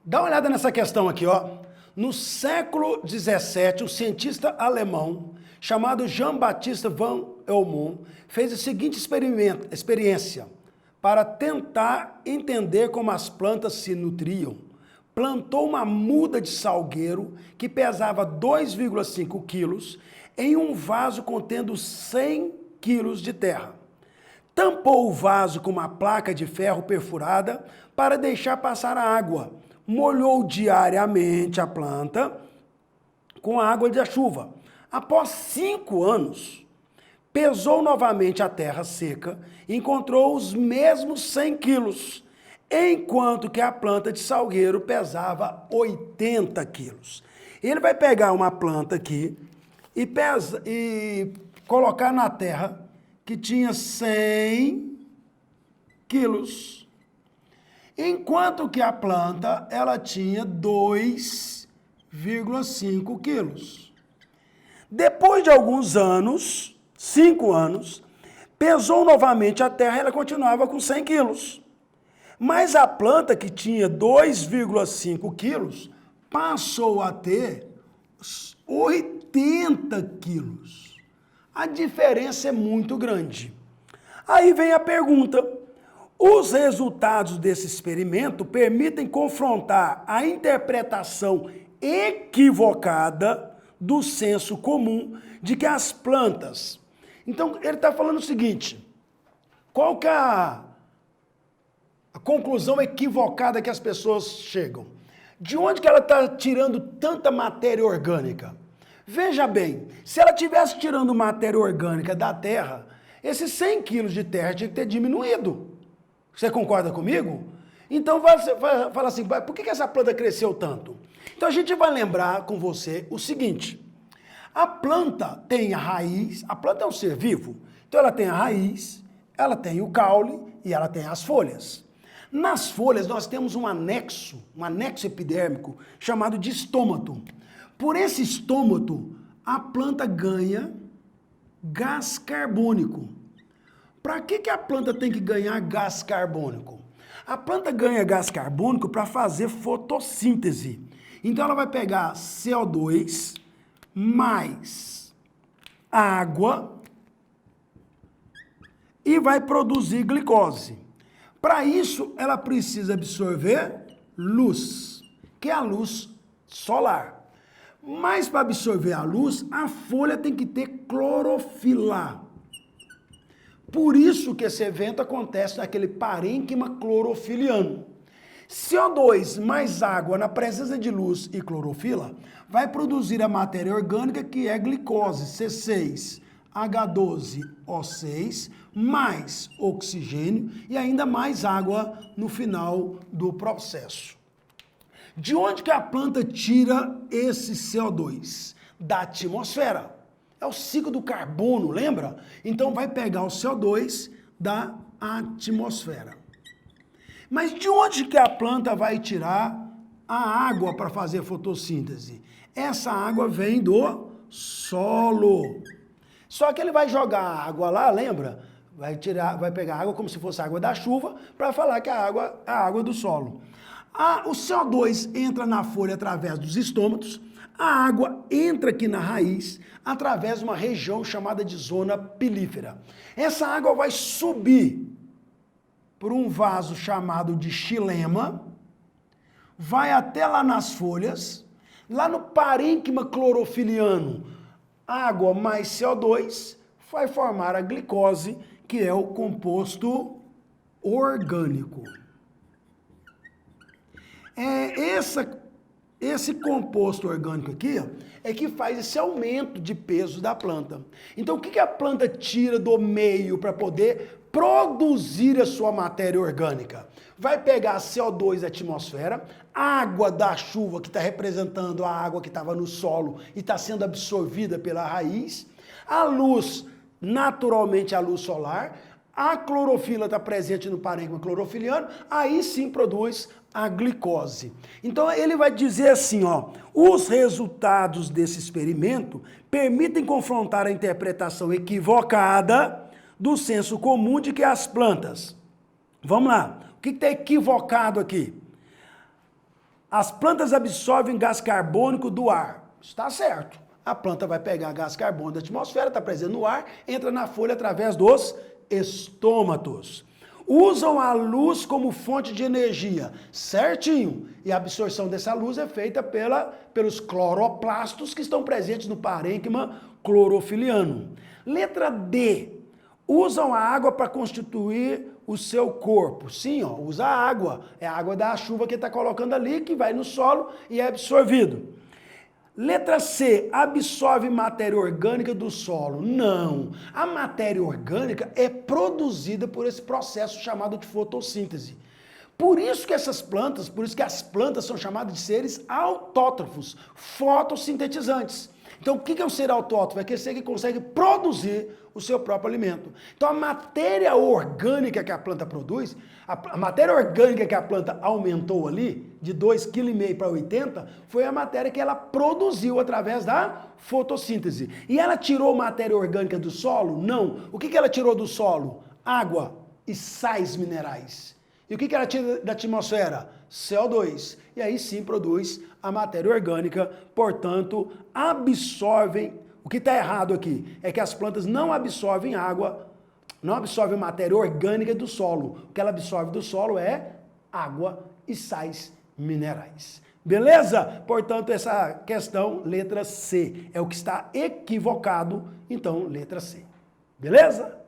Dá uma olhada nessa questão aqui, ó. No século XVII, um cientista alemão chamado Jean-Baptiste van Helmont fez a seguinte experiência para tentar entender como as plantas se nutriam. Plantou uma muda de salgueiro que pesava 2,5 quilos em um vaso contendo 100 quilos de terra. Tampou o vaso com uma placa de ferro perfurada para deixar passar a água. Molhou diariamente a planta com a água da chuva. Após 5 anos, pesou novamente a terra seca e encontrou os mesmos 100 quilos, enquanto que a planta de salgueiro pesava 80 quilos. Ele vai pegar uma planta aqui e colocar na terra que tinha 100 quilos, enquanto que a planta ela tinha 2,5 quilos. Depois de alguns anos, 5 anos, pesou novamente a terra e ela continuava com 100 quilos. Mas a planta que tinha 2,5 quilos passou a ter 80 quilos. A diferença é muito grande. Aí vem a pergunta: os resultados desse experimento permitem confrontar a interpretação equivocada do senso comum de que as plantas... Então, ele está falando o seguinte: qual que é a conclusão equivocada que as pessoas chegam? De onde que ela está tirando tanta matéria orgânica? Veja bem, se ela estivesse tirando matéria orgânica da terra, esses 100 quilos de terra tinha que ter diminuído. Você concorda comigo? Então, vai falar assim, por que essa planta cresceu tanto? Então, a gente vai lembrar com você o seguinte: a planta tem a raiz, a planta é um ser vivo, então ela tem a raiz, ela tem o caule e ela tem as folhas. Nas folhas, nós temos um anexo epidérmico, chamado de estômato. Por esse estômato, a planta ganha gás carbônico. Para que a planta tem que ganhar gás carbônico? A planta ganha gás carbônico para fazer fotossíntese. Então, ela vai pegar CO2 mais água e vai produzir glicose. Para isso, ela precisa absorver luz, que é a luz solar. Mas para absorver a luz, a folha tem que ter clorofila. Por isso que esse evento acontece naquele parênquima clorofiliano. CO2 mais água na presença de luz e clorofila vai produzir a matéria orgânica que é glicose, C6H12O6, mais oxigênio e ainda mais água no final do processo. De onde que a planta tira esse CO2? Da atmosfera. É o ciclo do carbono, lembra? Então vai pegar o CO2 da atmosfera. Mas de onde que a planta vai tirar a água para fazer fotossíntese? Essa água vem do solo. Só que ele vai jogar a água lá, lembra? Vai pegar a água como se fosse a água da chuva para falar que a água é a água do solo. O CO2 entra na folha através dos estômatos, a água entra aqui na raiz através de uma região chamada de zona pilífera. Essa água vai subir por um vaso chamado de xilema, vai até lá nas folhas, lá no parênquima clorofiliano, água mais CO2 vai formar a glicose, que é o composto orgânico. Esse composto orgânico aqui é que faz esse aumento de peso da planta. Então, o que a planta tira do meio para poder produzir a sua matéria orgânica? Vai pegar CO2 da atmosfera, água da chuva, que está representando a água que estava no solo e está sendo absorvida pela raiz, a luz, naturalmente a luz solar, a clorofila está presente no parênquima clorofiliano, aí sim produz a glicose. Então ele vai dizer assim, ó, os resultados desse experimento permitem confrontar a interpretação equivocada do senso comum de que as plantas... Vamos lá, o que está equivocado aqui? As plantas absorvem gás carbônico do ar. Está certo. A planta vai pegar gás carbônico da atmosfera, está presente no ar, entra na folha através dos estômatos. Usam a luz como fonte de energia, certinho. E a absorção dessa luz é feita pelos cloroplastos que estão presentes no parênquima clorofiliano. Letra D. Usam a água para constituir o seu corpo. Sim, ó, usa a água. É a água da chuva que está colocando ali, que vai no solo e é absorvido. Letra C, absorve matéria orgânica do solo. Não, a matéria orgânica é produzida por esse processo chamado de fotossíntese. Por isso que as plantas são chamadas de seres autótrofos, fotossintetizantes. Então, o que é um ser autótrofo? É aquele ser que consegue produzir o seu próprio alimento. Então, a matéria orgânica que a planta produz, a matéria orgânica que a planta aumentou ali, de 2,5 kg para 80, foi a matéria que ela produziu através da fotossíntese. E ela tirou matéria orgânica do solo? Não. O que ela tirou do solo? Água e sais minerais. E o que ela tira da atmosfera? CO2. E aí sim produz a matéria orgânica, portanto, absorvem. O que está errado aqui é que as plantas não absorvem água, não absorvem matéria orgânica do solo. O que ela absorve do solo é água e sais minerais. Beleza? Portanto, essa questão, letra C, é o que está equivocado, então, letra C. Beleza?